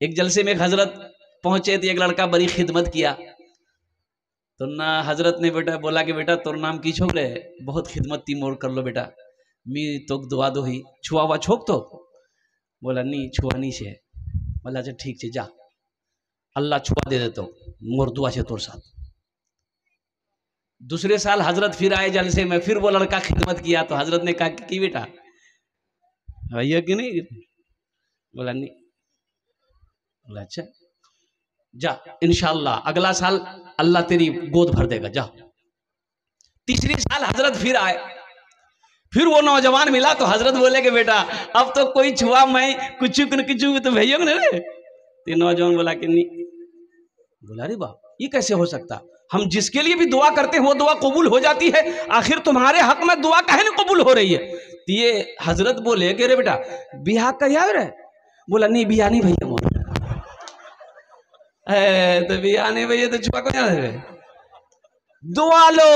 एक जलसे में एक हजरत पहुंचे थे, एक लड़का बड़ी खिदमत किया तो ना हजरत ने बेटा बोला कि बेटा तोर नाम की छोक रहे, बहुत खिदमत ती मोर कर लो बेटा, मी तो दुआ दो ही छुआ हुआ छोक तो बोला नहीं छुआ नहीं से। बोला अच्छा ठीक है जा, अल्लाह छुआ दे देता मोर दुआ से तोर साथ। दूसरे साल हजरत फिर आए जलसे में, फिर वो लड़का खिदमत किया तो हजरत ने कहा कि बेटा भैया कि नहीं? बोला नहीं। बोला अच्छा जा, इंशाअल्लाह अगला साल अल्लाह तेरी गोद भर देगा जा। तीसरी साल हजरत फिर आए, फिर वो नौजवान मिला तो हजरत बोले कि बेटा अब तो कोई छुआ मैं कुछ तो भैया ने। तो नौजवान बोला कि नहीं। बोला अरे बाप ये कैसे हो सकता, हम जिसके लिए भी दुआ करते हैं वो दुआ कबूल हो जाती है, आखिर तुम्हारे हक में दुआ काहे नहीं कबूल हो रही है? तो ये हजरत बोले कि रे बेटा बिहार कर रहे? बोला नहीं बिहार नहीं भैया मोर। तो बिहार नहीं भैया तो छुआ को याद है। दुआ लो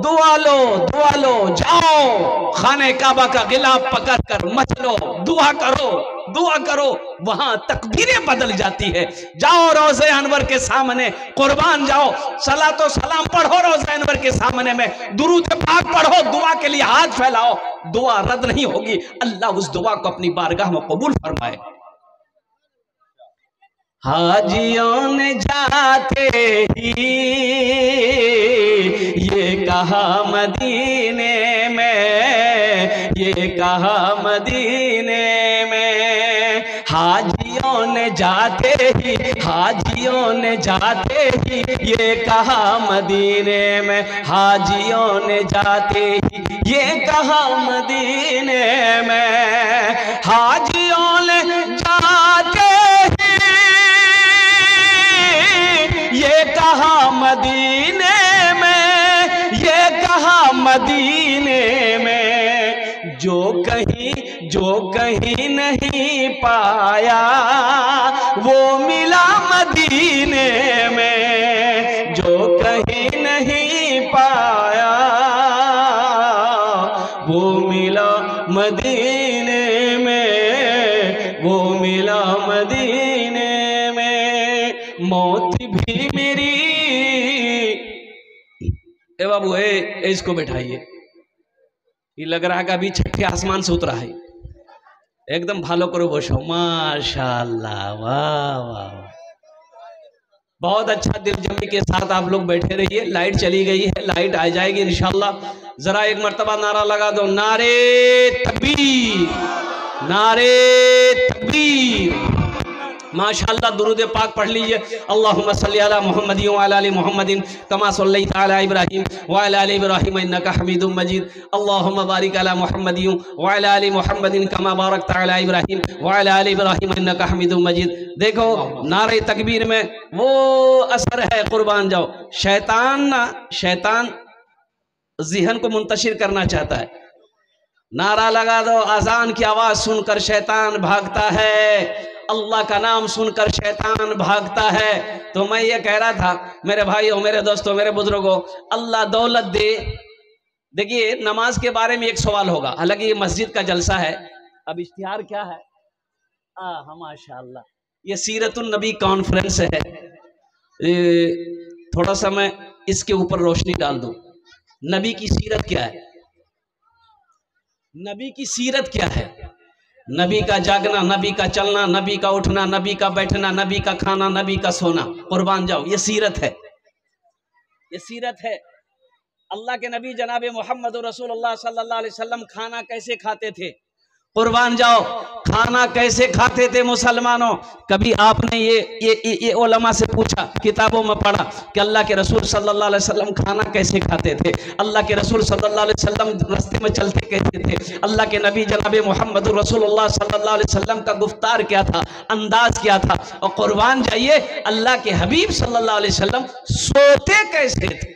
दुआ लो दुआ लो, जाओ खाने काबा का गिलाफ पकड़ कर मच लो, दुआ करो वहां तकदीरें बदल जाती है। जाओ रोज़े अनवर के सामने कुर्बान जाओ, सलातो सलाम पढ़ो रोज़े अनवर के सामने में, दुरूद पाक पढ़ो, दुआ के लिए हाथ फैलाओ, दुआ रद्द नहीं होगी, अल्लाह उस दुआ को अपनी बारगाह में कबूल फरमाए। हाजियों ने जाते ही ये कहा मदीने में, ये कहा मदीने में, हाजियों ने जाते ही, हाजियों ने जाते ही ये कहा मदीने में, हाजियों ने जाते ही ये कहा मदीने में, हाजियों ने जाते ये कहा मदीने में, ये कहा मदीने में, जो कहीं नहीं पाया वो मिला मदीने में, जो कहीं नहीं पाया वो मिला मदीने में, वो मिला मदीने में। मौत भी मेरी ए बाबू इसको बैठाइए, ये लग रहा है कि अभी छठे आसमान से उतरा है, एकदम भालो करो बसो, माशाल्लाह वाह वाह, बहुत अच्छा दिल जमी के साथ आप लोग बैठे रहिए। लाइट चली गई है, लाइट आ जाएगी इंशाल्लाह। जरा एक मर्तबा नारा लगा दो, नारे तकबीर, नारे तकबीर। माशाअल्लाह दुरूद पाक पढ़ लीजिए। अल्लाहुम्मा सल्ली अला मुहम्मदिन व अला आलि मुहम्मदिन कमा सल्लैता अला इब्राहीम व अला आलि इब्राहीम इन्नका हमीदुम मजीद। अल्लाहुम्मा बारिक अला मुहम्मदिन व अला आलि मुहम्मदिन कमा बारकता अला इब्राहीम व अला आलि इब्राहीम इन्नका हमीदुम मजीद। देखो नारे तकबीर में वो असर है, कुर्बान जाओ। शैतान ज़हन को मुंतशिर करना चाहता है, नारा लगा दो, अजान की आवाज़ सुनकर शैतान भागता है, अल्लाह का नाम सुनकर शैतान भागता है। तो मैं ये कह रहा था मेरे भाइयों, मेरे दोस्तों, मेरे बुजुर्गों, अल्लाह दौलत दे। देखिए नमाज के बारे में एक सवाल होगा, हालांकि ये मस्जिद का जलसा है। अब इश्तिहार क्या है? माशाअल्लाह ये सीरतुन नबी कॉन्फ्रेंस है। थोड़ा सा मैं इसके ऊपर रोशनी डाल दूं। नबी की सीरत क्या है? नबी की सीरत क्या है? नबी का जागना, नबी का चलना, नबी का उठना, नबी का बैठना, नबी का खाना, नबी का सोना, कुर्बान जाओ, ये सीरत है, ये सीरत है। अल्लाह के नबी जनाब मोहम्मद रसूलुल्लाह सल्लल्लाहु अलैहि वसल्लम खाना कैसे खाते थे? कुर्बान जाओ, खाना कैसे खाते थे मुसलमानों? कभी आपने ये उलमा से पूछा, किताबों में पढ़ा कि अल्लाह के रसूल सल्लल्लाहु अलैहि वसल्लम खाना कैसे खाते थे? अल्लाह के रसूल सल्लल्लाहु अलैहि वसल्लम रास्ते में चलते कैसे थे? अल्लाह के नबी जनाब मोहम्मद रसूलुल्लाह सल्लल्लाहु अलैहि वसल्लम का गुफ्तार क्या था, अंदाज क्या था? और कुर्बान जाइए, अल्लाह के हबीब सल्लल्लाहु अलैहि वसल्लम सोते कैसे थे?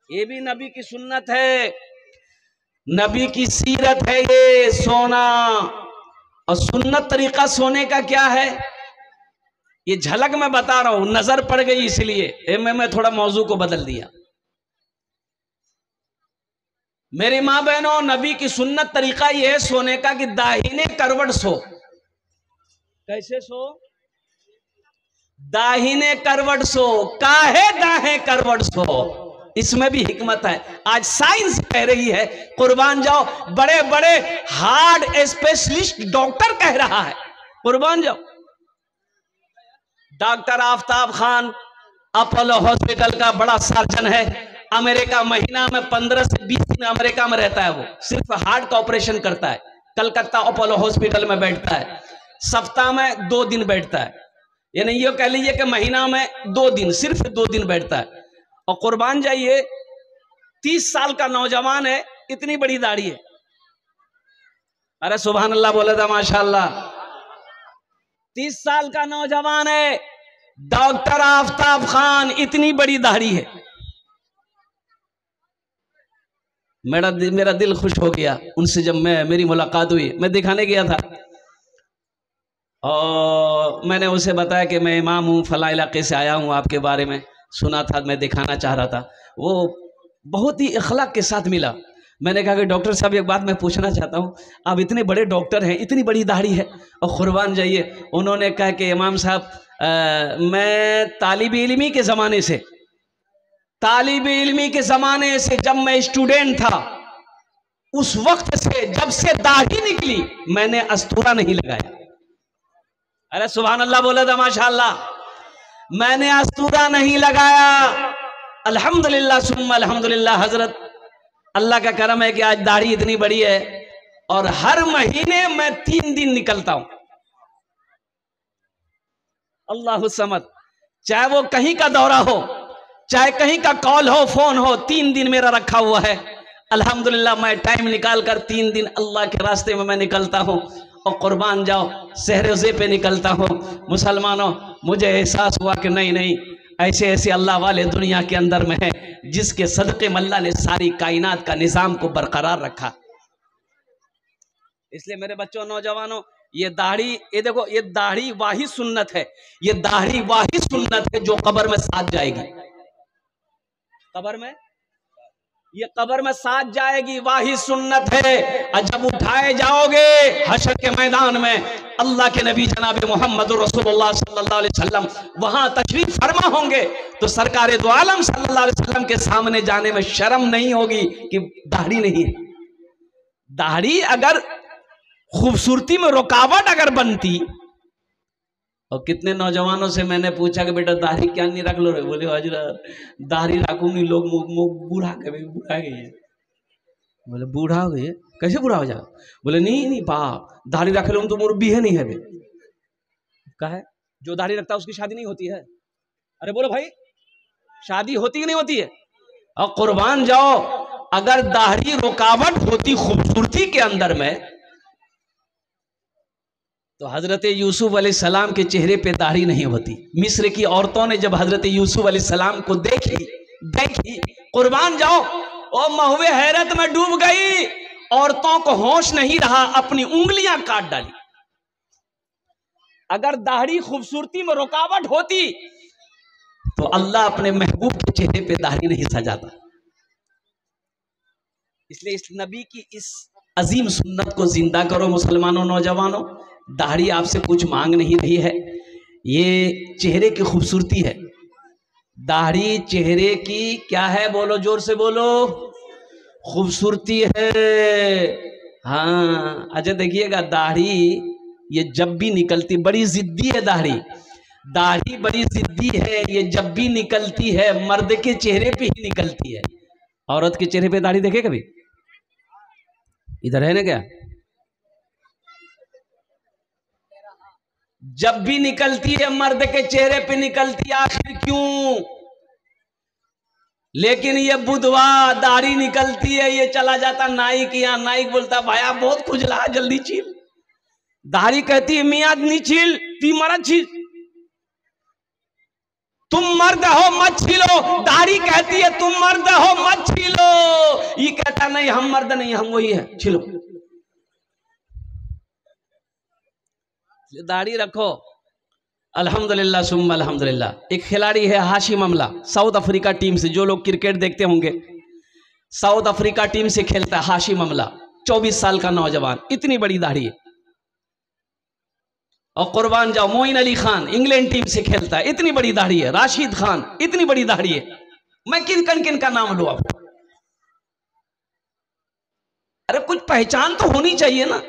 ये भी नबी की सुन्नत है, नबी की सीरत है ये सोना। और सुन्नत तरीका सोने का क्या है, ये झलक मैं बता रहा हूं, नजर पड़ गई इसलिए मैं थोड़ा मौजू को बदल दिया। मेरी मां बहनों, नबी की सुन्नत तरीका ये है सोने का कि दाहिने करवट सो। कैसे सो? दाहिने करवट सो, काहे दाहे करवट सो, इसमें भी हिकमत है। आज साइंस कह रही है, कुर्बान जाओ, बड़े बड़े हार्ट स्पेशलिस्ट डॉक्टर कह रहा है, कुर्बान जाओ। Doctor Aftab Khan Apollo hospital का बड़ा सर्जन है, अमेरिका महीना में 15 से 20 दिन अमेरिका में रहता है, वो सिर्फ हार्ट का ऑपरेशन करता है, कलकत्ता अपोलो हॉस्पिटल में बैठता है, सप्ताह में 2 दिन बैठता है, यानी ये कह लीजिए कि महीना में 2 दिन, सिर्फ 2 दिन बैठता है। और कुर्बान जाइए, 30 साल का नौजवान है, इतनी बड़ी दाढ़ी है, अरे सुभान अल्लाह बोले था माशाअल्लाह। 30 साल का नौजवान है, डॉक्टर आफताब खान, इतनी बड़ी दाढ़ी है। मेरा दिल खुश हो गया उनसे जब मेरी मुलाकात हुई। मैं दिखाने गया था और मैंने उसे बताया कि मैं इमाम हूँ, फला इलाके से आया हूँ, आपके बारे में सुना था, मैं दिखाना चाह रहा था। वो बहुत ही अखलाक के साथ मिला। मैंने कहा कि डॉक्टर साहब एक बात मैं पूछना चाहता हूँ, आप इतने बड़े डॉक्टर हैं, इतनी बड़ी दाढ़ी है, और कुर्बान जाइए, उन्होंने कहा कि इमाम साहब मैं तालिब इल्मी के ज़माने से, जब मैं स्टूडेंट था, उस वक्त से, जब से दाढ़ी निकली, मैंने अस्तूरा नहीं लगाया। अरे सुभान अल्लाह बोला था माशाअल्लाह। मैंने अस्तूरा नहीं लगाया, अल्हम्दुलिल्लाह सुम्मा अल्हम्दुलिल्लाह। हजरत, अल्लाह का करम है कि आज दाढ़ी इतनी बड़ी है और हर महीने मैं 3 दिन निकलता हूं। अल्लाह समद, चाहे वो कहीं का दौरा हो, चाहे कहीं का कॉल हो, फोन हो, 3 दिन मेरा रखा हुआ है। अल्हम्दुलिल्लाह मैं टाइम निकाल कर 3 दिन अल्लाह के रास्ते में मैं निकलता हूं। और कुर्बान जाओ, सहरोज़े पे निकलता हूं। मुसलमानों, मुझे एहसास हुआ कि नहीं, ऐसे ऐसे अल्लाह वाले दुनिया के अंदर में है, जिसके सदक़े में अल्लाह ने सारी कायनात का निज़ाम को बरकरार रखा। इसलिए मेरे बच्चों, नौजवानों, ये दाढ़ी, ये देखो, ये दाढ़ी वाही सुन्नत है, ये दाढ़ी वाही सुन्नत है जो कब्र में साथ जाएगी। कब्र में, ये कब्र में साथ जाएगी, वाही सुन्नत है। और जब उठाए जाओगे हशर के मैदान में, अल्लाह के नबी जनाब मोहम्मद रसूलुल्लाह सल्लल्लाहु अलैहि वसल्लम वहां तशरीफ फरमा होंगे, तो सरकार दो आलम सल्लल्लाहु अलैहि वसल्लम के सामने जाने में शर्म नहीं होगी कि दाढ़ी नहीं है। दाढ़ी अगर खूबसूरती में रुकावट अगर बनती, और कितने नौजवानों से मैंने पूछा कि बेटा दाढ़ी क्या नहीं रख लो रे, बोले हजरत दाढ़ी रखूंगी, लोग बूढ़ा कभी बूढ़ा गई है। बोले बूढ़ा हो गई, कैसे बूढ़ा हो जाओ? बोले नहीं बाप, दाढ़ी रख लो तो मुरब्बी है नहीं है। कहा है जो दाढ़ी रखता है उसकी शादी नहीं होती है। अरे बोलो भाई, शादी होती कि नहीं होती है? और कुर्बान जाओ, अगर दाढ़ी रुकावट होती खूबसूरती के अंदर में, तो हजरत यूसुफ अलैहिस्सलाम के चेहरे पे दाढ़ी नहीं होती। मिस्र की औरतों ने जब हजरत यूसुफ अलैहिस्सलाम को देखी, कुर्बान जाओ, और महुए हैरत में डूब गई। औरतों को होश नहीं रहा, अपनी उंगलियां काट डाली। अगर दाढ़ी खूबसूरती में रुकावट होती तो अल्लाह अपने महबूब के चेहरे पे दाढ़ी नहीं सजाता। इसलिए इस नबी की इस अजीम सुन्नत को जिंदा करो मुसलमानों, नौजवानों। दाढ़ी आपसे कुछ मांग नहीं रही है, ये चेहरे की खूबसूरती है। दाढ़ी चेहरे की क्या है? बोलो, जोर से बोलो, खूबसूरती है। हाँ, अच्छा देखिएगा, दाढ़ी ये जब भी निकलती, बड़ी जिद्दी है दाढ़ी बड़ी जिद्दी है। ये जब भी निकलती है मर्द के चेहरे पे ही निकलती है। औरत के चेहरे पे दाढ़ी देखे कभी? इधर है ना क्या? जब भी निकलती है मर्द के चेहरे पे निकलती है, आखिर क्यों? लेकिन ये बुधवा दाढ़ी निकलती है, ये चला जाता नाई के यहाँ, नाई बोलता भाया बहुत खुजला, जल्दी छील। दाढ़ी कहती है मियाँ नहीं छील, ती मरद छील, तुम मर्द हो मत छीलो। दाढ़ी कहती है तुम मर्द हो मत छीलो, ये कहता नहीं हम मर्द नहीं, हम वही है, छीलो। दाढ़ी रखो। अल्हम्दुलिल्लाह सुम्मा अल्हम्दुलिल्लाह। एक खिलाड़ी है हाशिम अमला, साउथ अफ्रीका टीम से, जो लोग क्रिकेट देखते होंगे, साउथ अफ्रीका टीम से खेलता है हाशिम अमला, 24 साल का नौजवान, इतनी बड़ी दाढ़ी है। और कुर्बान जाओ, मोइन अली खान इंग्लैंड टीम से खेलता है, इतनी बड़ी दाढ़ी है। राशिद खान इतनी बड़ी दाढ़ी है। मैं किन का नाम लूं आपको? अरे कुछ पहचान तो होनी चाहिए ना।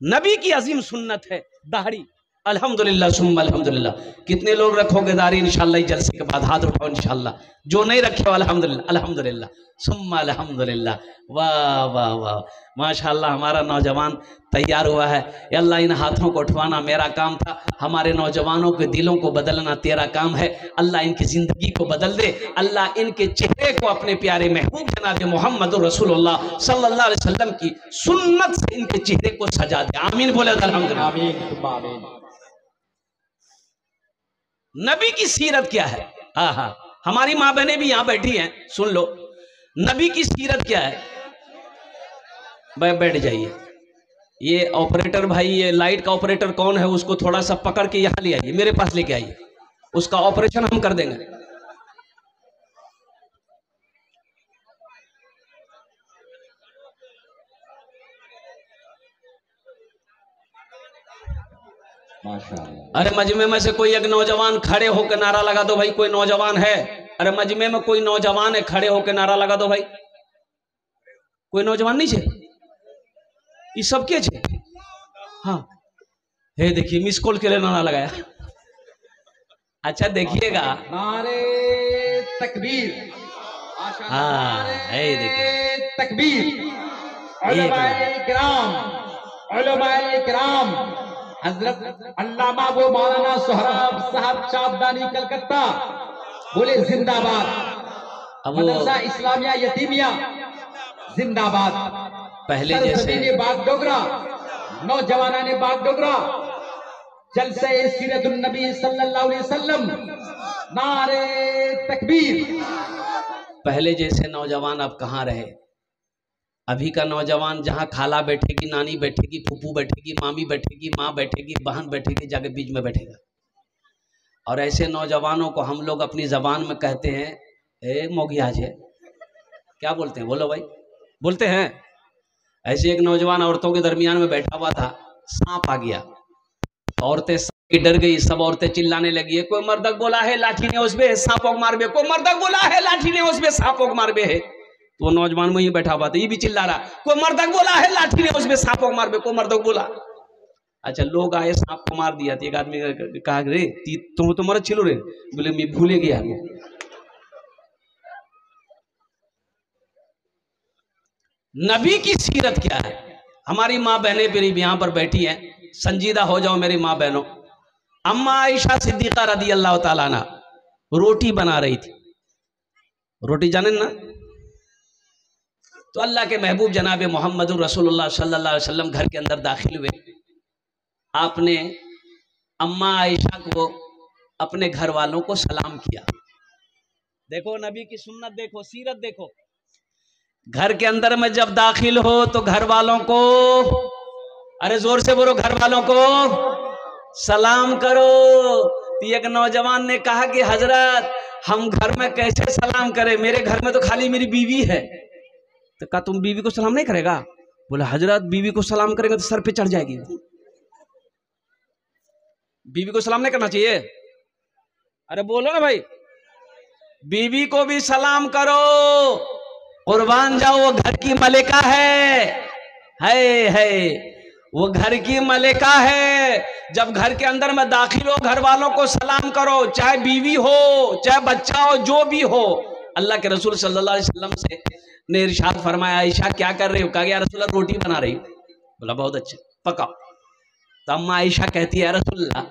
नबी की अजीम सुन्नत है दाढ़ी। अल्हम्दुलिल्लाह सुम्मा अल्हम्दुलिल्लाह। कितने लोग रखोगे दाढ़ी इंशाल्लाह जलसे के बाद? हाथ उठाओ इंशाल्लाह। जो नहीं रखे हो अल्हम्दुलिल्लाह अल्हम्दुलिल्लाह सुम्मा अल्हम्दुलिल्लाह। वाह वाह वाह माशाल्लाह, हमारा नौजवान तैयार हुआ है। अल्लाह इन हाथों को उठवाना मेरा काम था, हमारे नौजवानों के दिलों को बदलना तेरा काम है। अल्लाह इनकी जिंदगी को बदल दे। अल्लाह इनके चेहरे को अपने प्यारे महबूब जनाब मोहम्मद रसूलुल्लाह सल्लल्लाहु अलैहि वसल्लम की सुन्नत से इनके चेहरे को सजा दे। आमीन बोले अल्हम्दुलिल्लाह। नबी की सीरत क्या है? हाँ, हमारी माँ बहनें भी यहां बैठी हैं, सुन लो नबी की सीरत क्या है। बैठ जाइए। ये ऑपरेटर भाई, ये लाइट का ऑपरेटर कौन है, उसको थोड़ा सा पकड़ के यहां ले आइए, मेरे पास लेके आइए, उसका ऑपरेशन हम कर देंगे। माशाअल्लाह। अरे मजमे में से कोई एक नौजवान खड़े होकर नारा लगा दो भाई। कोई नौजवान है? अरे मजमे में कोई नौजवान है, खड़े होकर नारा लगा दो भाई। कोई नौजवान नहीं है? ये सबके है। हाँ हे देखिए, मिस कॉल के लिए नारा लगाया। अच्छा देखिएगा, नारे तकबीर। हाँ है देखिए, तकबीर। उलमाए किराम हजरत अल्लामा वो मौलाना सोहराब साहब चाँदनी कलकत्ता बोले जिंदाबाद। मदरसा इस्लामिया यतीमिया जिंदाबाद। पहले जैसे बाग डोगरा, नौजवाना ने बाग डोगरा, जलसे सीरतुन नबी सल्लल्लाहु अलैहि वसल्लम, नारे तकबीर। पहले जैसे नौजवान अब कहाँ रहे। अभी का नौजवान जहाँ खाला बैठेगी, नानी बैठेगी, फूफू बैठेगी, मामी बैठेगी, माँ बैठेगी, बहन बैठेगी, जाके बीच में बैठेगा। और ऐसे नौजवानों को हम लोग अपनी जबान में कहते हैं ए मोगियाज है। क्या बोलते हैं? बोलो भाई, बोलते हैं। ऐसे एक नौजवान औरतों के दरमियान में बैठा हुआ था, सांप आ गया, औरतें डर गई, सब औरतें चिल्लाने लगी है, कोई मर्दक बोला है लाठी ने उस पे सांपों मार बे, कोई मर्दक बोला है लाठी ने उस पे सांपों मार बे है। तो वो नौजवान वहीं बैठा हुआ था, ये भी चिल्ला रहा, कोई मर्दक बोला है लाठी ने उस पे सांपों मार बे, कोई मर्दक बोला। अच्छा लोग आए, सांप को मार दिया। एक आदमी कहा रे तुम तो मर छिलो रे, बोले मैं भूले गया। नबी की सीरत क्या है? हमारी माँ बहनें भी यहां पर बैठी हैं, संजीदा हो जाओ मेरी माँ बहनों। अम्मा आयशा सिद्दीका रदी अल्लाह ताला अन्हा रोटी बना रही थी। रोटी जाने ना? तो अल्लाह के महबूब जनाब मोहम्मद रसूलुल्लाह सल्लल्लाहु अलैहि वसल्लम घर के अंदर दाखिल हुए। आपने अम्मा आयशा को, अपने घर वालों को सलाम किया। देखो नबी की सुन्नत देखो, सीरत देखो। घर के अंदर में जब दाखिल हो तो घर वालों को, अरे जोर से बोलो, घर वालों को सलाम करो। तो एक नौजवान ने कहा कि हजरत हम घर में कैसे सलाम करें, मेरे घर में तो खाली मेरी बीवी है। तो कहा तुम बीवी को सलाम नहीं करेगा? बोला हजरत बीवी को सलाम करेंगे तो सर पे चढ़ जाएगी, बीवी को सलाम नहीं करना चाहिए। अरे बोलो ना भाई, बीवी को भी सलाम करो, कुर्बान जाओ, वो घर की मलिका है वो घर की मलिका है। जब घर के अंदर में दाखिल हो घर वालों को सलाम करो, चाहे बीवी हो चाहे बच्चा हो, जो भी हो। अल्लाह के रसूल सल्लल्लाहु अलैहि वसल्लम से ने इरशाद फरमाया, आयशा क्या कर रही हो? कहा यार रसूलल्लाह रोटी बना रही। बोला बहुत अच्छा, पकाओ। तो अम्मा आयशा कहती है रसूलल्लाह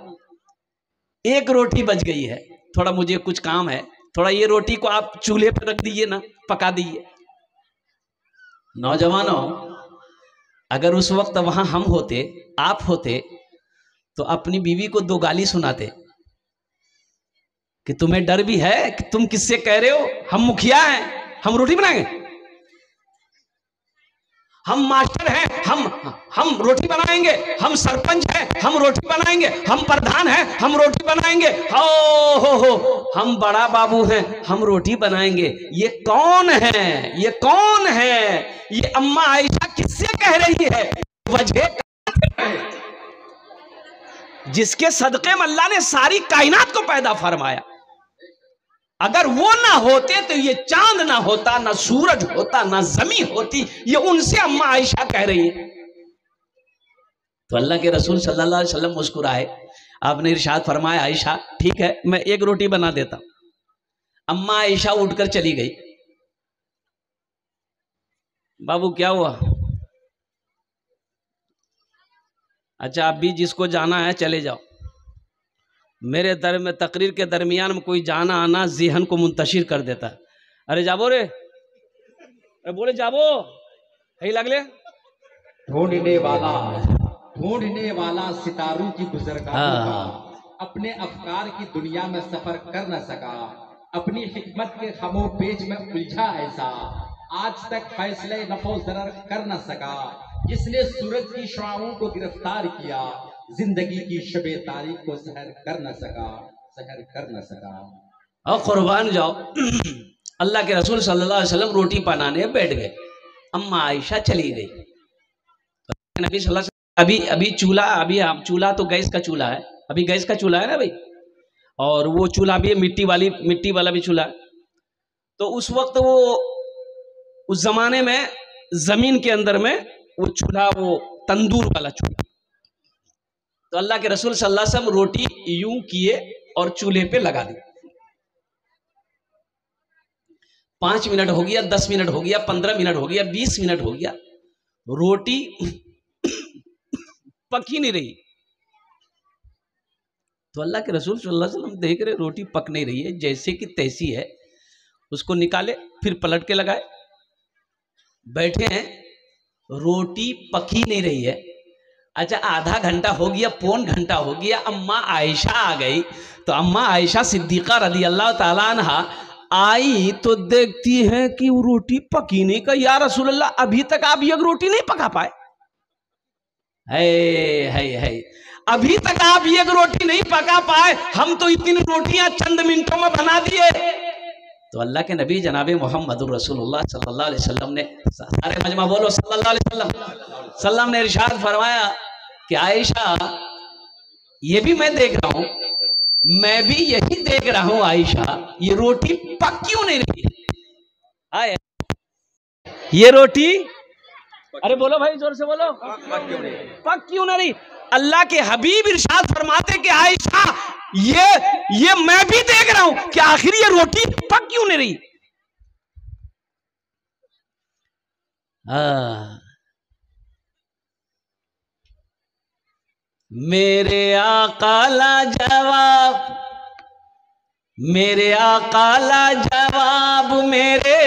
एक रोटी बच गई है, थोड़ा मुझे कुछ काम है, थोड़ा ये रोटी को आप चूल्हे पर रख दीजिए ना, पका दीजिए। नौजवानों, अगर उस वक्त वहां हम होते, आप होते, तो अपनी बीवी को दो गाली सुनाते कि तुम्हें डर भी है कि तुम किससे कह रहे हो? हम मुखिया हैं, हम रोटी बनाएंगे, हम मास्टर हैं, हम रोटी बनाएंगे, हम सरपंच हैं, हम रोटी बनाएंगे, हम प्रधान हैं, हम रोटी बनाएंगे, हो हम बड़ा बाबू हैं, हम रोटी बनाएंगे। ये कौन है? ये कौन है? ये अम्मा आयशा किससे कह रही है? वजह जिसके सदक़े में अल्लाह ने सारी कायनात को पैदा फरमाया। अगर वो ना होते तो ये चांद ना होता, ना सूरज होता, ना जमीन होती। ये उनसे अम्मा आयशा कह रही है। तो अल्लाह के रसूल सल्लल्लाहु अलैहि वसल्लम मुस्कुराए। आपने इरशाद फरमाया, आयशा ठीक है मैं एक रोटी बना देता। अम्मा आयशा उठकर चली गई। बाबू क्या हुआ? अच्छा आप भी जिसको जाना है चले जाओ। मेरे दर में तकरीर के दरमियान में कोई जाना आना ज़हन को मुंतशिर कर देता है। अरे जाबो रे, अरे बोले जाबो है लगले ढूंढने वाला सितारों की गुज़रगाहों का अपने अफकार की दुनिया में सफर कर न सका। अपनी हिकमत के खमो पेच में उलझा ऐसा, आज तक फैसले नफो जरर कर न सका। जिसने सूरज की शुआओं को गिरफ्तार किया, जिंदगी की शबे तारीख को सहर कर न सका। और कुर्बान जाओ। अल्लाह के रसूल सल्लल्लाहु अलैहि वसल्लम रोटी बनाने बैठ गए। अम्मा आयशा चली गई। तो नबी सल्लल्लाहु अलैहि वसल्लम अभी चूल्हा तो गैस का चूल्हा है, अभी गैस का चूल्हा है ना भाई, और वो चूल्हा भी मिट्टी वाला भी चूल्हा है। तो उस वक्त वो उस जमाने में जमीन के अंदर में वो चूल्हा, वो तंदूर वाला चूल्हा। तो अल्लाह के रसूल सल्लल्लाहु अलैहि वसल्लम रोटी यूं किए और चूल्हे पे लगा दी। 5 मिनट हो गया, 10 मिनट हो गया, 15 मिनट हो गया, 20 मिनट हो गया, रोटी पक ही नहीं रही। तो अल्लाह के रसूल सल्लल्लाहु अलैहि वसल्लम देख रहे रोटी पक नहीं रही है, जैसे कि तैसी है। उसको निकाले, फिर पलट के लगाए, बैठे हैं, रोटी पक ही नहीं रही है। अच्छा आधा घंटा हो गया, पौन घंटा हो गया, अम्मा आयशा आ गई। तो अम्मा आयशा सिद्दीक़ा रज़ी अल्लाह ताला अन्हा आई तो देखती है कि वो रोटी पकी नहीं। का या रसूल अल्लाह अभी तक आप ये रोटी नहीं पका पाए? है अभी तक आप ये रोटी नहीं पका पाए, हम तो इतनी रोटियां चंद मिनटों में बना दिए। तो अल्लाह के नबी जनाबे मोहम्मद रसूलुल्लाह सल्लल्लाहु अलैहि वसल्लम ने, सारे मजमा बोलो सल्लल्लाहु अलैहि वसल्लम ने इरशाद फरमाया कि आयशा ये भी मैं देख रहा हूं, मैं भी यही देख रहा हूं आयशा, ये रोटी पक क्यों नहीं रही है? ये रोटी, अरे बोलो भाई जोर से बोलो, पक क्यों नहीं रही? अल्लाह के हबीब इरशाद फरमाते कि आयशा ये मैं भी देख रहा हूं कि आखिर ये रोटी पक क्यों नहीं रही। मेरे आका लाजवाब, मेरे आका लाजवाब, मेरे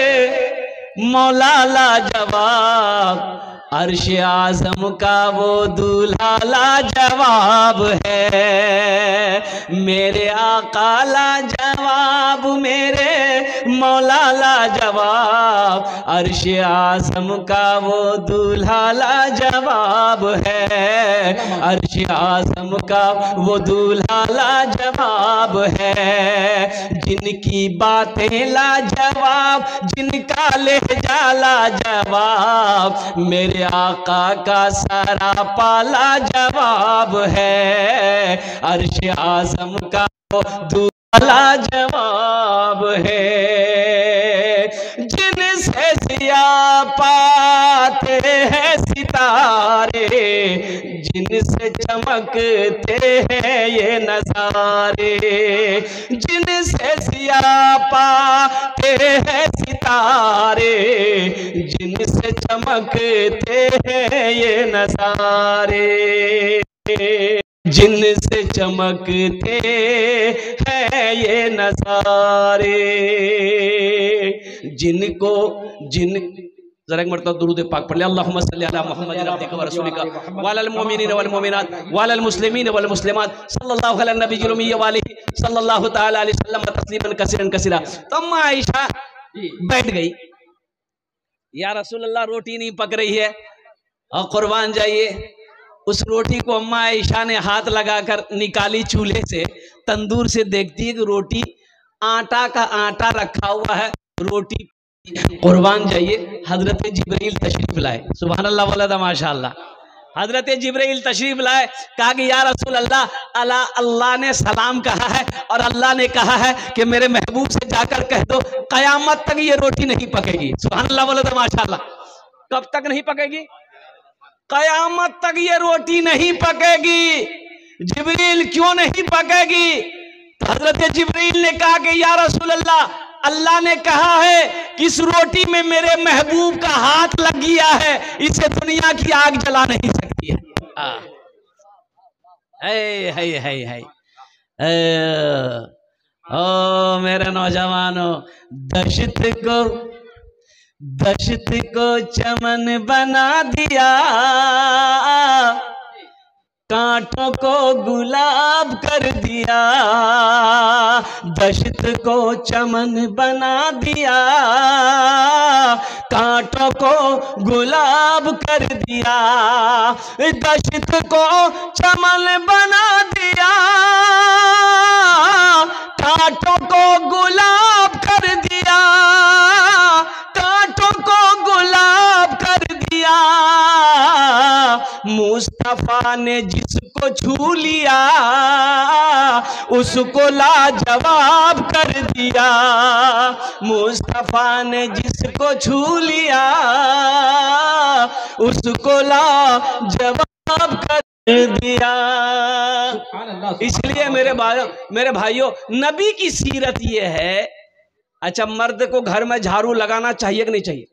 मौला लाजवाब, अर्श आज़म का वो दूल्हा लाजवाब है। मेरे आका लाजवाब, मेरे मौला लाजवाब, अर्श आज़म का वो दूल्हा लाजवाब है। अर्श आज़म का वो दूल्हा लाजवाब है। जिनकी बातें लाजवाब, जिनका लहजा लाजवाब, मेरे आका का सारा पाला जवाब है। अर्श आज़म का दूल्हा जवाब है। जिनसे सिया पाते हैं सितारे, जिनसे चमकते हैं ये नजारे, जिनसे सिया पाते हैं सितारे, जिनसे चमकते हैं ये नजारे, जिनसे चमकते हैं ये नजारे, जरा एक मरतबा दुरूद पाक पढ़ ले। अल्लाहुम्मा सल्ली अला मुहम्मद अब्दिका व रसूलिका व अलल मुमिनीना वल मुमिनात व अलल मुस्लिमीना वल मुस्लिमात सल्लल्लाहु अला नबिय्यिल उम्मी व आलिहि सल्लल्लाहु तआला अलैहि वसल्लम तस्लीमन कसीरन कसीरा। तो अम्मा आयशा बैठ गई, या रसूल अल्लाह रोटी नहीं पक रही है। और कुर्बान जाइए, उस रोटी को अम्मा आयशा ने हाथ लगाकर निकाली चूल्हे से, तंदूर से, देखती है कि रोटी आटा का आटा रखा हुआ है, रोटी। कुर्बान जाइए, हजरत जिब्रील तशरीफ लाए, सुभान अल्लाह वाला माशाअल्लाह। हजरत जिब्राइल तशरीफ लाए, कहा कि या रसूल अल्लाह, अल्लाह ने सलाम कहा है और अल्लाह ने कहा है कि मेरे महबूब से जाकर कह दो कयामत तक ये रोटी नहीं पकेगी। सुभान अल्लाह बोलो तो माशाअल्लाह। कब तक नहीं पकेगी? कयामत तक ये रोटी नहीं पकेगी। जिब्रील क्यों नहीं पकेगी? तो हजरत जिब्रील ने कहा कि या रसूल अल्लाह, अल्लाह ने कहा है कि इस रोटी में मेरे महबूब का हाथ लग गया है, इसे दुनिया की आग जला नहीं सकती है। ओ मेरे नौजवानों, दशत को चमन बना दिया, कांटों को गुलाब कर दिया। दशत को चमन बना दिया, कांटों को गुलाब कर दिया। दशत को चमन बना दिया, कांटों को गुलाब कर दिया, कांटों को गुलाब कर दिया। मुस्तफा ने जिसको छू लिया, उसको लाजवाब कर दिया। मुस्तफा ने जिसको छू लिया, उसको लाजवाब कर दिया। इसलिए मेरे भाइयों, नबी की सीरत ये है। अच्छा, मर्द को घर में झाड़ू लगाना चाहिए कि नहीं चाहिए?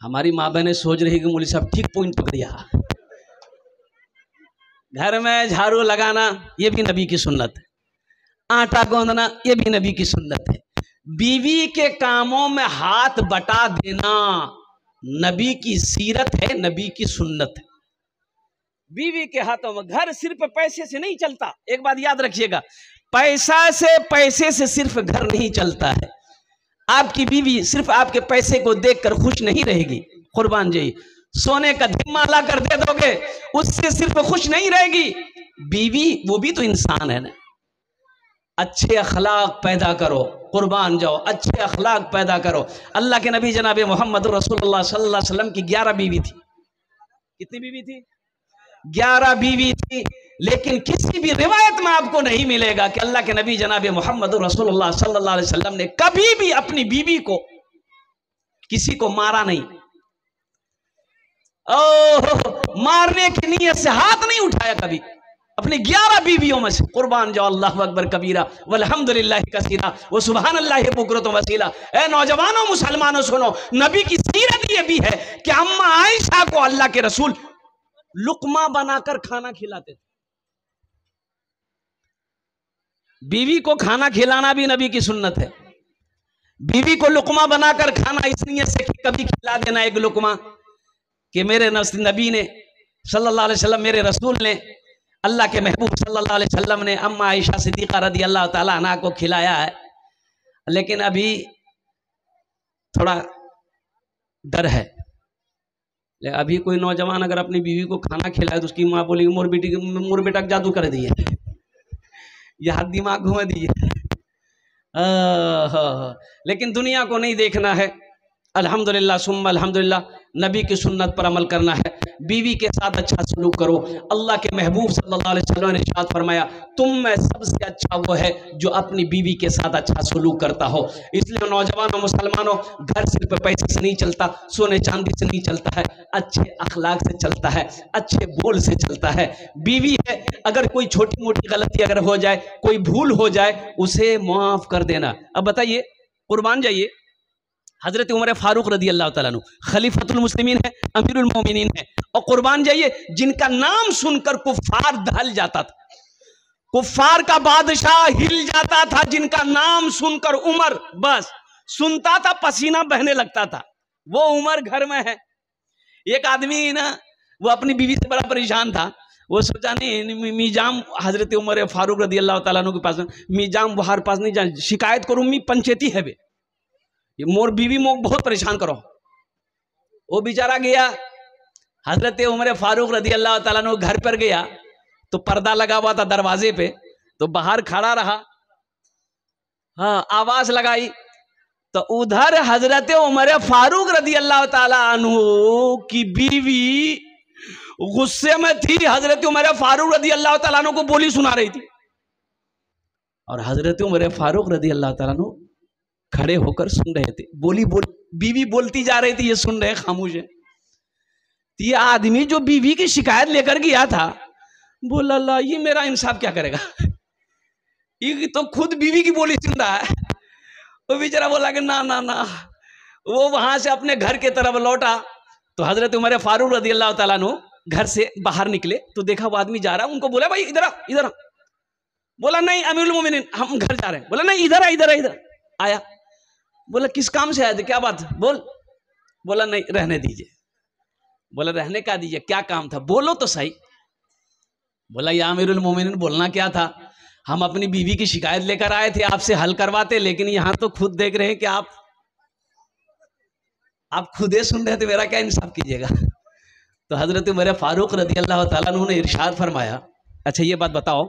हमारी माँ बहनें सोच रही कि मौलवी साहब ठीक पॉइंट पकड़िया। घर में झाड़ू लगाना ये भी नबी की सुन्नत है, आटा गूंदना ये भी नबी की सुन्नत है, बीवी के कामों में हाथ बटा देना नबी की सीरत है, नबी की सुन्नत है। बीवी के हाथों में, घर सिर्फ पैसे से नहीं चलता। एक बात याद रखिएगा, पैसे से सिर्फ घर नहीं चलता है। आपकी बीवी सिर्फ आपके पैसे को देखकर खुश नहीं रहेगी। कुर्बान जी, सोने का धिम्मा ला कर दे दोगे, उससे सिर्फ खुश नहीं रहेगी बीवी, वो भी तो इंसान है ना। अच्छे अखलाक पैदा करो, कुर्बान जाओ, अच्छे अखलाक पैदा करो। अल्लाह के नबी जनाब मोहम्मद रसूलुल्लाह सल्लल्लाहु अलैहि वसल्लम की 11 बीवी थी। कितनी बीवी थी? 11 बीवी थी। लेकिन किसी भी रिवायत में आपको नहीं मिलेगा कि अल्लाह के नबी जनाब मोहम्मद रसूलुल्लाह सल्लल्लाहु अलैहि वसल्लम ने कभी भी अपनी बीवी को, किसी को मारा नहीं। ओह, मारने की नीयत से हाथ नहीं उठाया कभी अपनी 11 बीवियों में से। कुर्बान जाओ, अल्लाहु अकबर कबीरा वल्हम्दुलिल्लाह कसीरा व सुभान अल्लाह बुकरतुम वसीला। ए नौजवानों, मुसलमानों, सुनो, नबी की सीरत ये भी है कि अम्मा आयशा को अल्लाह के रसूल लुकमा बनाकर खाना खिलाते थे। बीवी को खाना खिलाना भी नबी की सुन्नत है। बीवी को लुकमा बनाकर खाना इस नियत से कि कभी खिला देना एक लुकमा, कि मेरे नबी ने सल्लल्लाहु अलैहि वसल्लम, मेरे रसूल ने, अल्लाह के महबूब सल्लल्लाहु अलैहि वसल्लम ने अम्मा आयशा सिद्दीक़ा रदी अल्लाह ताला अन्हा को खिलाया है। लेकिन अभी थोड़ा डर है। अभी कोई नौजवान अगर अपनी बीवी को खाना खिलाए तो उसकी माँ बोलेगी मोर बेटा जादू कर दिए, यह दिमाग घुमा दिए। लेकिन दुनिया को नहीं देखना है। अल्हम्दुलिल्लाह सुम्मा अल्हम्दुलिल्लाह, नबी की सुन्नत पर अमल करना है। बीवी के साथ अच्छा सलूक करो। अल्लाह के महबूब सल्लल्लाहु अलैहि वसल्लम ने इरशाद फरमाया, तुम में सबसे अच्छा वो है जो अपनी बीवी के साथ अच्छा सलूक करता हो। इसलिए नौजवानों, मुसलमानों, घर सिर्फ पैसे से नहीं चलता, सोने चांदी से नहीं चलता है, अच्छे अखलाक से चलता है, अच्छे बोल से चलता है। बीवी है, अगर कोई छोटी मोटी गलती अगर हो जाए, कोई भूल हो जाए, उसे माफ कर देना। अब बताइए, कुर्बान जाइए, हजरत उमर फारूक रदी अल्लाह ताला अन्हु खलीफतुल मुस्लिमीन है, अमीरुल मोमिनीन है, और कुर्बान जाइए, जिनका नाम सुनकर कुफ्फार दहल जाता था, कुफ्फार का बादशाह हिल जाता था। जिनका नाम सुनकर उमर बस सुनता था, पसीना बहने लगता था। वो उमर घर में है। एक आदमी ना, वो अपनी बीवी से बड़ा परेशान था। वो सोचा नहीं, मीजाम हजरत उमर फारूक रदी अल्लाह ताला अन्हु के पास, मीजाम बुहार पास नहीं जा, शिकायत करूँ, मी पंचायती है बे, ये मोर बीवी मोक बहुत परेशान करो। वो बेचारा गया, हजरत उमर फारूक रदी अल्लाह ताला अन्हु घर पर गया तो पर्दा लगा हुआ था दरवाजे पे, तो बाहर खड़ा रहा। हाँ, आवाज लगाई तो उधर हजरत उमर फारूक रदी अल्लाह ताला अन्हु की बीवी गुस्से में थी, हजरत उमर फारूक रदी अल्लाह तआला अन्हु को बोली सुना रही थी, और हजरत उमर फारूक रदी अल्लाह तआला अन्हु खड़े होकर सुन रहे थे। बीवी बोलती जा रही थी, ये सुन रहे खामोश है। ये आदमी जो बीवी की शिकायत लेकर गया था, बोला अल्लाह ये मेरा इंसाफ क्या करेगा, ये तो खुद बीवी की बोली सुन रहा है। वो बेचारा बोला कि ना ना ना। वो वहां से अपने घर के तरफ लौटा तो हजरत उमर फारूक रदी अल्लाह तआला अन्हु घर से बाहर निकले तो देखा वो आदमी जा रहा है, उनको बोला भाई इधर आ, इधर आ। बोला नहीं अमीरुल मोमिनीन हम घर जा रहे हैं। बोला नहीं इधर आ, इधर आ, इधर आया। बोला किस काम से आए थे, क्या बात बोल। बोला नहीं रहने दीजिए। बोला रहने का दीजिए, क्या काम था बोलो तो सही। बोला या अमीरुल मोमिनीन बोलना क्या था, हम अपनी बीवी की शिकायत लेकर आए थे आपसे हल करवाते, लेकिन यहां तो खुद देख रहे हैं कि आप खुदे सुन रहे थे, मेरा क्या इंसाफ कीजिएगा। तो हजरत उमर फारूक रदी अल्लाह तआला अन्हु ने इरशाद फरमाया, अच्छा ये बात बताओ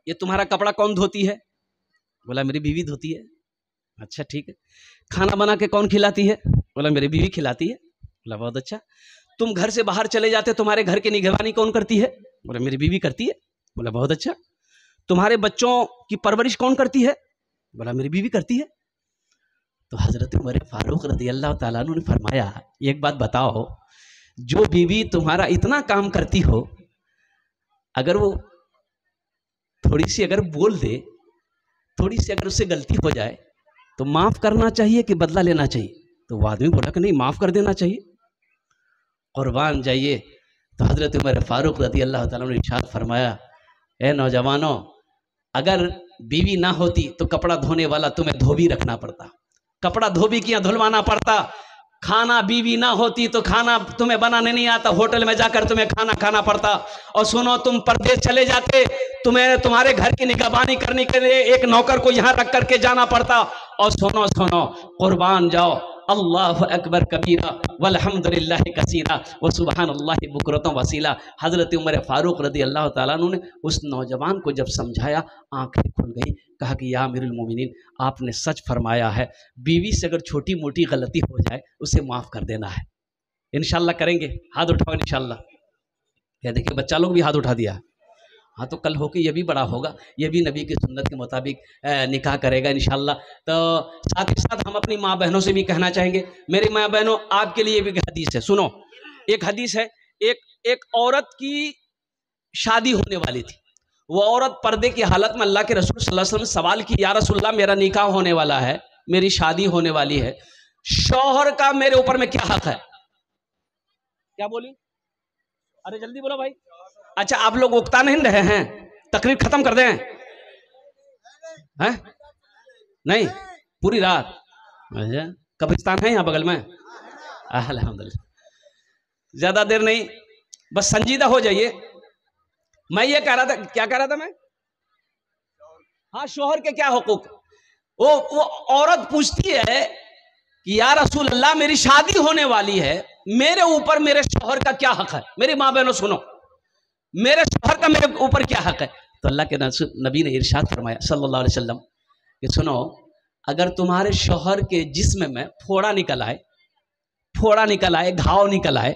ये तुम्हारा कपड़ा कौन धोती है। बोला मेरी बीवी धोती है। अच्छा ठीक है। खाना बना के कौन खिलाती है। बोला मेरी बीवी खिलाती है। बोला बहुत अच्छा। तुम घर से बाहर चले जाते तुम्हारे घर की निगरानी कौन करती है। बोला मेरी बीवी करती है। बोला बहुत अच्छा। तुम्हारे बच्चों की परवरिश कौन करती है। बोला मेरी बीवी करती है। तो हजरत उमर फारूक रदी अल्लाह तआला अन्हु ने फरमाया एक बात बताओ, जो बीवी तुम्हारा इतना काम करती हो, अगर वो थोड़ी सी अगर बोल दे, थोड़ी सी अगर उससे गलती हो जाए तो माफ करना चाहिए कि बदला लेना चाहिए। तो वो आदमी बोला कि नहीं माफ कर देना चाहिए। कुर्बान जाइए। तो हजरत उमर फारूक रदी अल्लाह तआला ने इरशाद फरमाया, ए नौजवानों, अगर बीवी ना होती तो कपड़ा धोने वाला तुम्हें धोबी रखना पड़ता, कपड़ा धोबी किया धुलवाना पड़ता। खाना बीवी ना होती तो खाना तुम्हें बनाने नहीं आता, होटल में जाकर तुम्हें खाना खाना पड़ता। और सुनो तुम परदेश चले जाते, तुम्हें तुम्हारे घर की निगरानी करने के लिए एक नौकर को यहाँ रख करके जाना पड़ता। और सुनो सुनो कुर्बान जाओ, अल्लाह अकबर कबीरा वल्हम्दुलिल्लाह कसीरा व सुबहानल्लाहि बुकरतम वसीला। हज़रत उमर फारूक रदी अल्लाह ताला अन्हु ने उस नौजवान को जब समझाया, आंखें खुल गई। कहा कि या अमीरुल मोमिनीन, आपने सच फरमाया है, बीवी से अगर छोटी मोटी गलती हो जाए उसे माफ़ कर देना है। इंशाल्लाह करेंगे, हाथ उठाओ इंशाल्लाह। क्या देखिए बच्चा लोग भी हाथ उठा दिया। हाँ तो कल होके ये भी बड़ा होगा, ये भी नबी की सुन्नत के मुताबिक निकाह करेगा इंशाल्लाह। तो साथ ही साथ हम अपनी माँ बहनों से भी कहना चाहेंगे, मेरी माँ बहनों आपके लिए भी हदीस है, सुनो। एक हदीस है, एक औरत की शादी होने वाली थी। वो औरत पर्दे की हालत में अल्लाह के रसूल सल्लल्लाहु अलैहि वसल्लम सवाल की, या रसूलल्लाह मेरा निकाह होने वाला है, मेरी शादी होने वाली है, शौहर का मेरे ऊपर में क्या हक है। क्या बोली, अरे जल्दी बोलो भाई। अच्छा आप लोग उकता नहीं रहे हैं, तकरीर खत्म कर दें हैं? नहीं पूरी रात। अच्छा कब्रिस्तान है यहाँ बगल में, अल्हम्दुलिल्लाह। ज्यादा देर नहीं, बस संजीदा हो जाइए। मैं ये कह रहा था, क्या कह रहा था मैं, हाँ शौहर के क्या हुकूक। वो औरत पूछती है कि या रसूल अल्लाह मेरी शादी होने वाली है, मेरे ऊपर मेरे शौहर का क्या हक है। मेरी माँ बहनों सुनो, मेरे शौहर का मेरे ऊपर क्या हक है। तो अल्लाह के नबी ने इरशाद फरमाया सल्लल्लाहु अलैहि वसल्लम कि सुनो, अगर तुम्हारे शौहर के जिस्म में फोड़ा निकल आए, घाव निकल आए,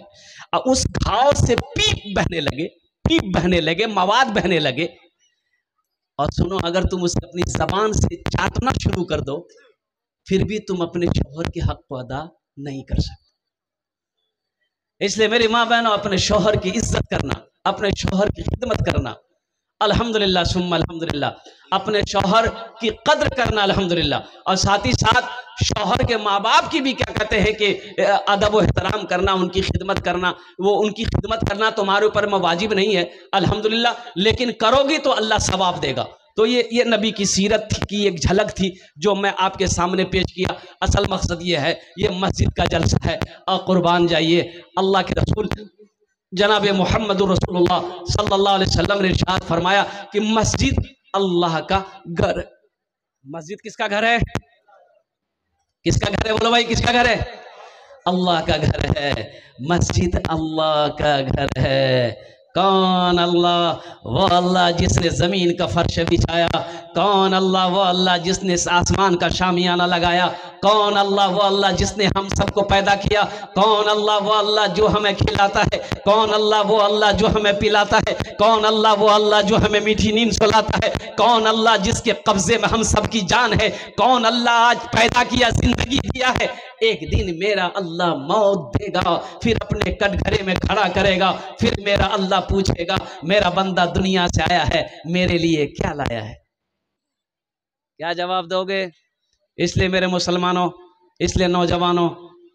और उस घाव से पीप बहने लगे, मवाद बहने लगे, और सुनो अगर तुम उसे अपनी जबान से चाटना शुरू कर दो, फिर भी तुम अपने शौहर के हक को अदा नहीं कर सकते। इसलिए मेरी माँ बहनों, अपने शौहर की इज्जत करना, अपने शौहर की खिदमत करना, अल्हम्दुलिल्लाह सुम्मा अल्हम्दुलिल्लाह, अपने शौहर की कद्र करना अल्हम्दुलिल्लाह। और साथ ही साथ शौहर के माँ बाप की भी क्या कहते हैं कि अदब व एहतराम करना, उनकी खिदमत करना। वो उनकी खिदमत करना तुम्हारे ऊपर में वाजिब नहीं है अल्हम्दुलिल्लाह, लेकिन करोगी तो अल्लाह सवाब देगा। तो ये नबी की सीरत की एक झलक थी जो मैं आपके सामने पेश किया। असल मकसद ये है, ये मस्जिद का जलसा है, और कुर्बान जाइए, अल्लाह के रसूल जनाब मोहम्मद रसूलुल्लाह सल्लल्लाहु अलैहि वसल्लम ने इरशाद फरमाया कि मस्जिद अल्लाह का घर है। मस्जिद किसका घर है? किसका घर है? बोलो भाई किसका घर है? अल्लाह का घर है। मस्जिद अल्लाह का घर है। कौन अल्लाह? वो अल्लाह जिसने ज़मीन का फर्श बिछाया। कौन अल्लाह? वो अल्लाह जिसने आसमान का शामियाना लगाया। कौन अल्लाह? वो अल्लाह जिसने हम सबको पैदा किया। कौन अल्लाह? वो अल्लाह जो हमें खिलाता है। कौन अल्लाह? वो अल्लाह जो हमें पिलाता है। कौन अल्लाह? वो अल्लाह जो हमें मीठी नींद सुलाता है। कौन अल्लाह जिसके कब्जे में हम सबकी जान है। कौन अल्लाह आज पैदा किया, जिंदगी दिया है। एक दिन मेरा अल्लाह मौत देगा, फिर अपने कटघरे में खड़ा करेगा, फिर मेरा अल्लाह पूछेगा मेरा बंदा दुनिया से आया है, मेरे लिए क्या लाया है? क्या जवाब दोगे? इसलिए मेरे मुसलमानों, इसलिए नौजवानों,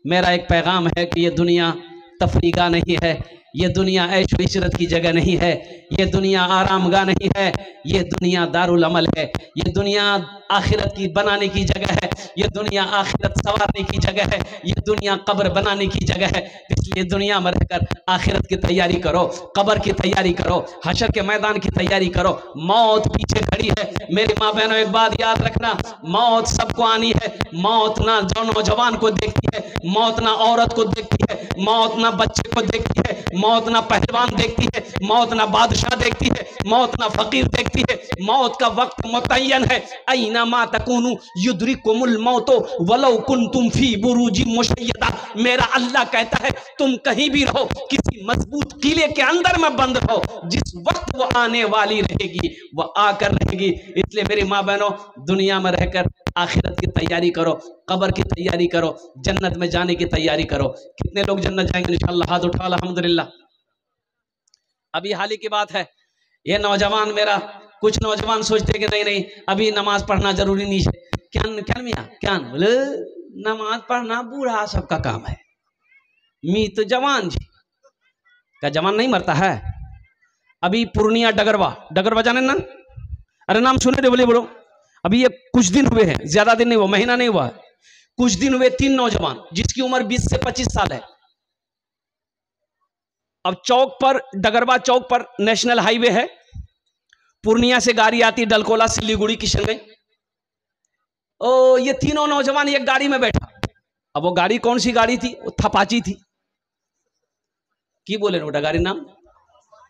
मेरा एक पैगाम है कि ये दुनिया तफरीगा नहीं है, ये दुनिया ऐश व इशरत की जगह नहीं है, ये दुनिया आरामगाह नहीं है, ये दुनिया दारुल अमल है, ये दुनिया आखिरत की बनाने की जगह है, ये दुनिया आखिरत संवारने की जगह है, ये दुनिया कब्र बनाने की जगह है। इसलिए दुनिया में रहकर आखिरत की तैयारी करो, कब्र की तैयारी करो, हशर के मैदान की तैयारी करो। मौत पीछे खड़ी है। मेरी माँ बहनों, एक बात याद रखना, मौत सबको आनी है। मौत ना जो नौजवान को देखती है, मौत ना औरत को देखती है, मौत ना बच्चे को देखती है, मौत ना पहलवान देखती है, मौत ना बादशाह देखती है, मौत ना फकीर देखती है। मौत का वक्त मुतय्यन है। ऐना मा तकूनु युद्रिकुमुल मौतो वलौ कुंतुम फी बुरूजी मुशय्यदा। मेरा अल्लाह कहता है तुम कहीं भी रहो, किसी मजबूत किले के अंदर में बंद रहो, जिस वक्त वो आने वाली रहेगी वो आकर रहेगी। इसलिए मेरी माँ बहनों, दुनिया में रहकर आखिरत की तैयारी करो, कब्र की तैयारी करो, जन्नत में जाने की तैयारी करो। कितने लोग जन्नत जाएंगे इंशाअल्लाह? हाथ उठा, अल्हम्दुलिल्लाह। अभी हाल ही की बात है, ये नौजवान मेरा, कुछ नौजवान सोचते कि नहीं नहीं अभी नमाज पढ़ना जरूरी नहीं है। क्या क्या मियाँ क्या? बोले नमाज पढ़ना बूढ़ा सबका काम है, मी तो जवान जी का। जवान नहीं मरता है। अभी पूर्णिया डगरवा जाने ना? अरे नाम सुने थे? बोले बोलो। अभी ये कुछ दिन हुए हैं, ज्यादा दिन नहीं हुआ, महीना नहीं हुआ, कुछ दिन हुए, 3 नौजवान जिसकी उम्र 20 से 25 साल है। अब चौक पर, डगरवा चौक पर नेशनल हाईवे है, पूर्णिया से गाड़ी आती, डलकोला, सिलीगुड़ी, किशनगंज। ओ ये तीनों नौजवान एक गाड़ी में बैठा। अब वो गाड़ी कौन सी गाड़ी थी? वो थपाची थी। की बोले बेटा गाड़ी नाम?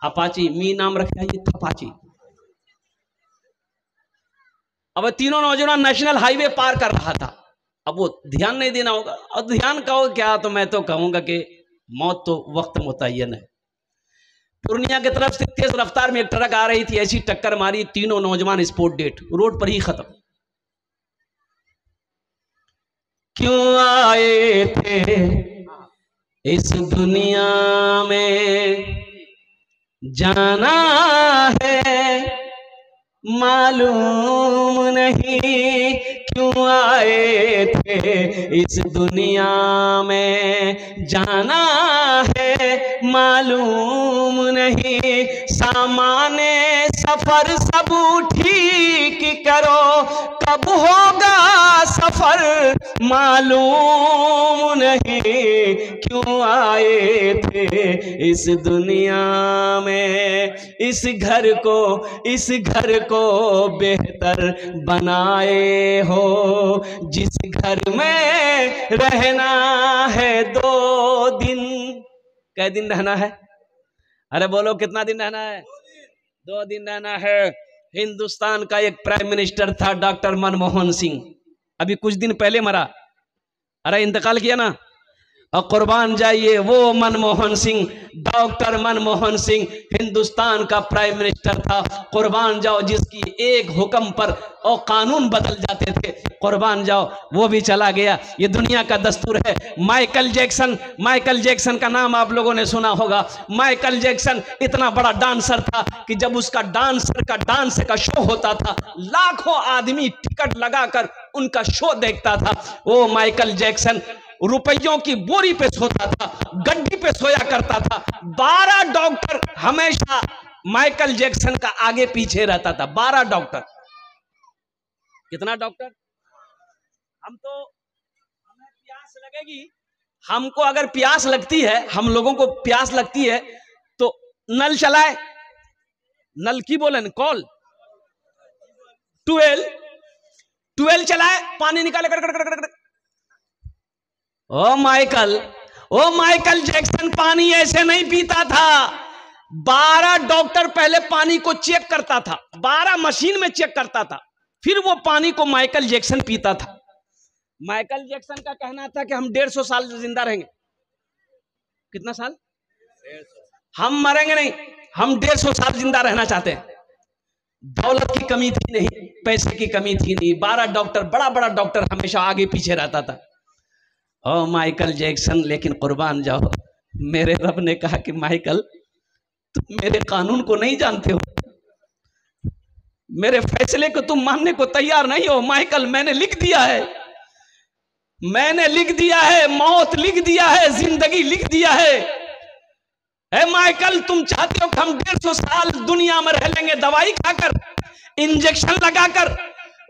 अपाची। मी नाम रखा है ये थपाची। अब तीनों नौजवान नेशनल हाईवे पार कर रहा था। अब वो ध्यान नहीं देना होगा, और ध्यान कहो क्या, तो मैं तो कहूंगा कि मौत तो वक्त मुतय्यन है। पूर्णिया की तरफ से तेज रफ्तार में एक ट्रक आ रही थी, ऐसी टक्कर मारी, तीनों नौजवान स्पॉट डेट, रोड पर ही खत्म। क्यों आए थे इस दुनिया में, जाना है मालूम नहीं। क्यों आए थे इस दुनिया में, जाना है मालूम नहीं। सामाने सफर सब ठीक करो, कब होगा सफर मालूम नहीं। क्यों आए थे इस दुनिया में, इस घर को बेहतर बनाए हो, जिस घर में रहना है 2 दिन। कै दिन रहना है? अरे बोलो कितना दिन रहना है? 2 दिन रहना है। हिंदुस्तान का एक प्राइम मिनिस्टर था डॉक्टर मनमोहन सिंह, अभी कुछ दिन पहले मरा, अरे इंतकाल किया ना। और कुर्बान जाइए वो मनमोहन सिंह, डॉक्टर मनमोहन सिंह हिंदुस्तान का प्राइम मिनिस्टर था। कुर्बान जाओ जिसकी एक हुक्म पर और कानून बदल जाते थे। कुर्बान जाओ, वो भी चला गया। ये दुनिया का दस्तूर है। माइकल जैक्सन का नाम आप लोगों ने सुना होगा। माइकल जैक्सन इतना बड़ा डांसर था कि जब उसका डांस का शो होता था, लाखों आदमी टिकट लगाकर उनका शो देखता था। वो माइकल जैक्सन रुपयों की बोरी पे सोता था, गड्डी पे सोया करता था। 12 डॉक्टर हमेशा माइकल जैक्सन का आगे पीछे रहता था। 12 डॉक्टर। कितना डॉक्टर? हमें प्यास लगेगी, हमको अगर प्यास लगती है, हम लोगों को प्यास लगती है तो नल चलाए, नल की बोले कॉल, 12 चलाए, पानी निकाले कर। ओ माइकल जैक्सन पानी ऐसे नहीं पीता था। 12 डॉक्टर पहले पानी को चेक करता था, 12 मशीन में चेक करता था, फिर वो पानी को माइकल जैक्सन पीता था। माइकल जैक्सन का कहना था कि हम 150 साल जिंदा रहेंगे। कितना साल? हम मरेंगे नहीं, हम 150 साल जिंदा रहना चाहते हैं। दौलत की कमी थी नहीं, पैसे की कमी थी नहीं। 12 डॉक्टर, बड़ा बड़ा डॉक्टर हमेशा आगे पीछे रहता था। ओ माइकल जैक्सन, लेकिन कुर्बान जाओ, मेरे रब ने कहा कि माइकल तुम मेरे कानून को नहीं जानते हो, मेरे फैसले को तुम मानने को तैयार नहीं हो। माइकल, मैंने लिख दिया है, मैंने लिख दिया है, मौत लिख दिया है, जिंदगी लिख दिया है। ए माइकल, तुम चाहते हो कि हम 150 साल दुनिया में रह लेंगे, दवाई खाकर, इंजेक्शन लगाकर,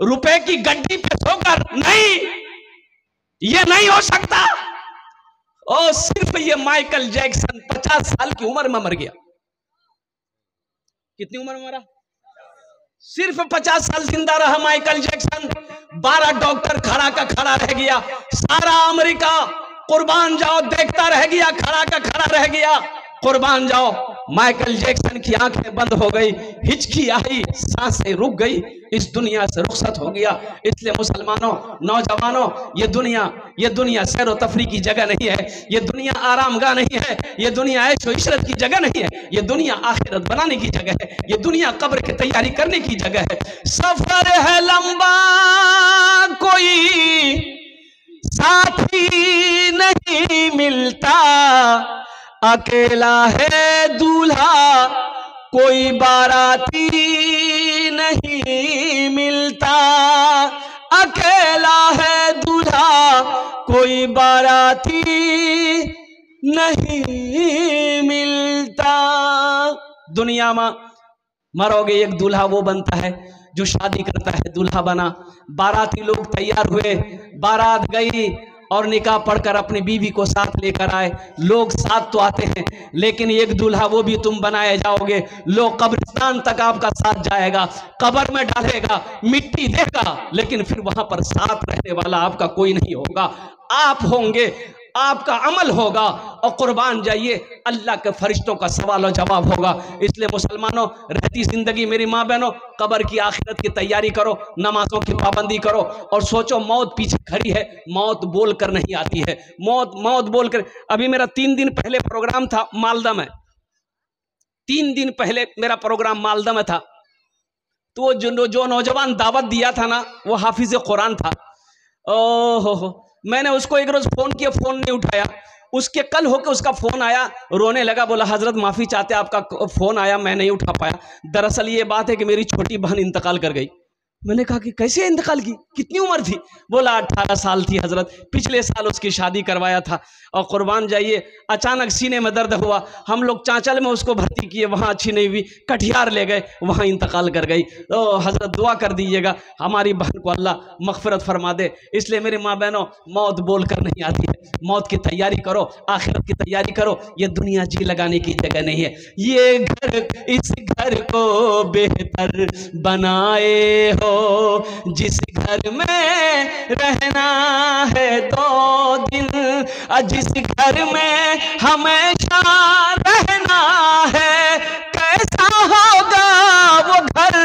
रुपए की गड्डी पे सोकर? नहीं, ये नहीं हो सकता। और सिर्फ ये माइकल जैक्सन 50 साल की उम्र में मर गया। कितनी उम्र में मरा? सिर्फ 50 साल जिंदा रहा माइकल जैक्सन। 12 डॉक्टर खड़ा का खड़ा रह गया। सारा अमेरिका कुर्बान जाओ देखता रह गया, खड़ा का खड़ा रह गया। कुर्बान जाओ, माइकल जैक्सन की आंखें बंद हो गई, हिचकी आई, सांसें रुक गई, इस दुनिया से रुखसत हो गया। इसलिए मुसलमानों, नौजवानों, ये दुनिया सैर व तफरी की जगह नहीं है, ये दुनिया आरामगाह नहीं है, ये दुनिया ऐश व इशरत की जगह नहीं है, ये दुनिया आखिरत बनाने की जगह है, ये दुनिया कब्र की तैयारी करने की जगह है। सफर है लंबा, कोई साथी नहीं मिलता, अकेला है दूल्हा, कोई बाराती नहीं मिलता, अकेला है दूल्हा, कोई बाराती नहीं मिलता। दुनिया में मरोगे, एक दूल्हा वो बनता है जो शादी करता है, दूल्हा बना। बाराती लोग तैयार हुए, बारात गई और निकाह पढ़कर अपनी बीवी को साथ लेकर आए। लोग साथ तो आते हैं, लेकिन एक दूल्हा वो भी तुम बनाए जाओगे। लोग कब्रिस्तान तक आपका साथ जाएगा, कब्र में डालेगा, मिट्टी देगा, लेकिन फिर वहां पर साथ रहने वाला आपका कोई नहीं होगा। आप होंगे, आपका अमल होगा, और कुर्बान जाइए, अल्लाह के फरिश्तों का सवाल और जवाब होगा। इसलिए मुसलमानों, रहती जिंदगी मेरी माँ बहनों, कब्र की आखिरत की तैयारी करो, नमाजों की पाबंदी करो, और सोचो मौत पीछे खड़ी है, मौत बोल कर नहीं आती है। मौत बोल कर। अभी मेरा 3 दिन पहले प्रोग्राम था मालदा में, 3 दिन पहले मेरा प्रोग्राम मालदा में था। तो जो नौजवान दावत दिया था ना, वो हाफिज कुरान था। ओहो, मैंने उसको एक रोज फोन किया, फोन नहीं उठाया। उसके कल होके उसका फोन आया, रोने लगा, बोला हजरत माफी चाहते, आपका फोन आया, मैं नहीं उठा पाया। दरअसल ये बात है कि मेरी छोटी बहन इंतकाल कर गई। मैंने कहा कि कैसे इंतकाल की, कितनी उम्र थी? बोला 18 साल थी हजरत, पिछले साल उसकी शादी करवाया था। और कुर्बान जाइए, अचानक सीने में दर्द हुआ, हम लोग चांचल में उसको भर्ती किए, वहाँ अच्छी नहीं हुई, कटिहार ले गए, वहाँ इंतकाल कर गई। तो हजरत दुआ कर दीजिएगा हमारी बहन को, अल्लाह मगफिरत फरमा दे। इसलिए मेरी माँ बहनों, मौत बोल कर नहीं आती है, मौत की तैयारी करो, आखिरत की तैयारी करो। ये दुनिया जी लगाने की जगह नहीं है। ये घर, इस घर को बेहतर बनाए हो, जिस घर में रहना है 2 दिन, जिस घर में हमेशा रहना है, कैसा होगा वो घर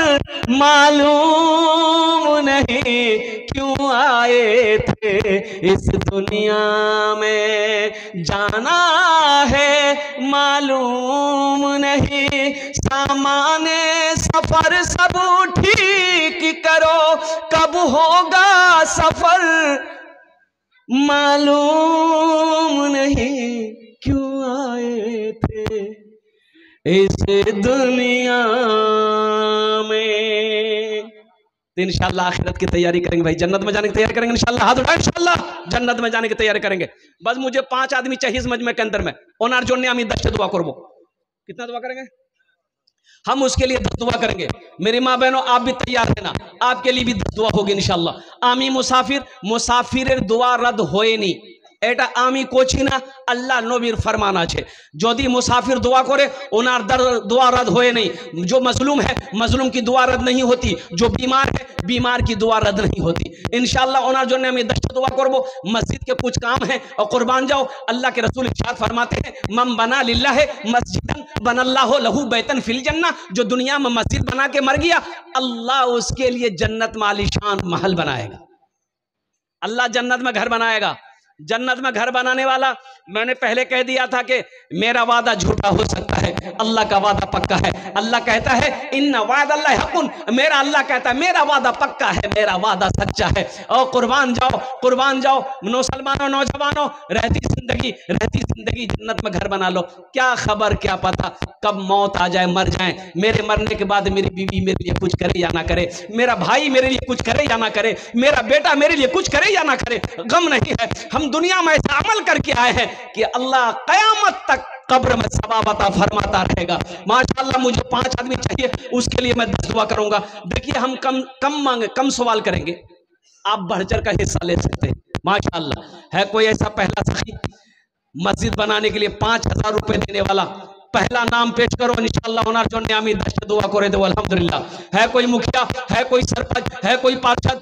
मालूम नहीं, क्यों आए थे इस दुनिया में, जाना है मालूम नहीं। सामाने सफर सब ठीक करो, कब होगा सफर मालूम नहीं, क्यों आए थे इस दुनिया में। तो इंशाअल्लाह आखिरत की तैयारी करेंगे भाई, जन्नत में जाने की तैयारी करेंगे इंशाअल्लाह। हाथ उठाएं, इंशाअल्लाह जन्नत में जाने की तैयारी करेंगे। बस मुझे 5 आदमी चाहिए इस मजमे के अंदर में, ओनार जोड़ने आमी 10 दुआ करबो। कितना दुआ करेंगे हम? उसके लिए 10 दुआ करेंगे। मेरी माँ बहनों, आप भी तैयार रहना, आपके लिए भी 10 दुआ होगी इंशाअल्लाह। आमी मुसाफिर दुआ रद्द होए नहीं, এটা আমি কোচি না, আল্লাহ নবীর ফরমান আছে। যদি মুসাফির दुआ करे ওনার दुआ रद्द होए नहीं। जो मजलूम है, मजलूम की दुआ रद्द नहीं होती। जो बीमार है, बीमार की दुआ रद्द नहीं होती। इंशाअल्लाह ওনার জন্য আমি 10 दुआ করব। मस्जिद के कुछ काम है और कुर्बान जाओ, अल्लाह के रसूल इरशाद फरमाते हैं, मन बना लिल्लाह मस्जिदन बनल्लाहु लहू बैतन फिल जन्नह। जो दुनिया में मस्जिद बना के मर गया, अल्लाह उसके लिए जन्नत में आलीशान महल बनाएगा। अल्लाह जन्नत में घर बनाएगा। जन्नत में घर बनाने वाला, मैंने पहले कह दिया था कि मेरा वादा झूठा हो सकता है, अल्लाह का वादा पक्का है। अल्लाह कहता है इन्ना वादा अल्लाह हक़ुन, मेरा अल्लाह कहता है मेरा वादा पक्का है, मेरा वादा सच्चा है। और कुर्बान जाओ मुसलमानों, नौजवानों, रहती जिंदगी जन्नत में घर बना लो। क्या खबर, क्या पता कब मौत आ जाए, मर जाए। मेरे मरने के बाद मेरी बीवी मेरे लिए कुछ करे या ना करे, मेरा भाई मेरे लिए कुछ करे या ना करे, मेरा बेटा मेरे लिए कुछ करे या ना करे, गम नहीं है। हम दुनिया में ऐसा अमल करके आए हैं कि अल्लाह कयामत तक कब्र में सवाब अता फरमाता रहेगा। माशाअल्लाह, मुझे 5 आदमी चाहिए, उसके लिए मैं 10 दुआ करूंगा। देखिए, हम कम सवाल करेंगे, आप बढ़-चढ़ का हिस्सा ले सकते हैं। माशाअल्लाह, है कोई ऐसा पहला सखी मस्जिद बनाने के लिए 5000 रुपए देने वाला? पहला नाम पेश करो, इंशाअल्लाह ओनर जो नियामी दस्त दुआ करे दो। अल्हम्दुलिल्लाह। है कोई मुखिया, है कोई सरपंच, है कोई पार्षद,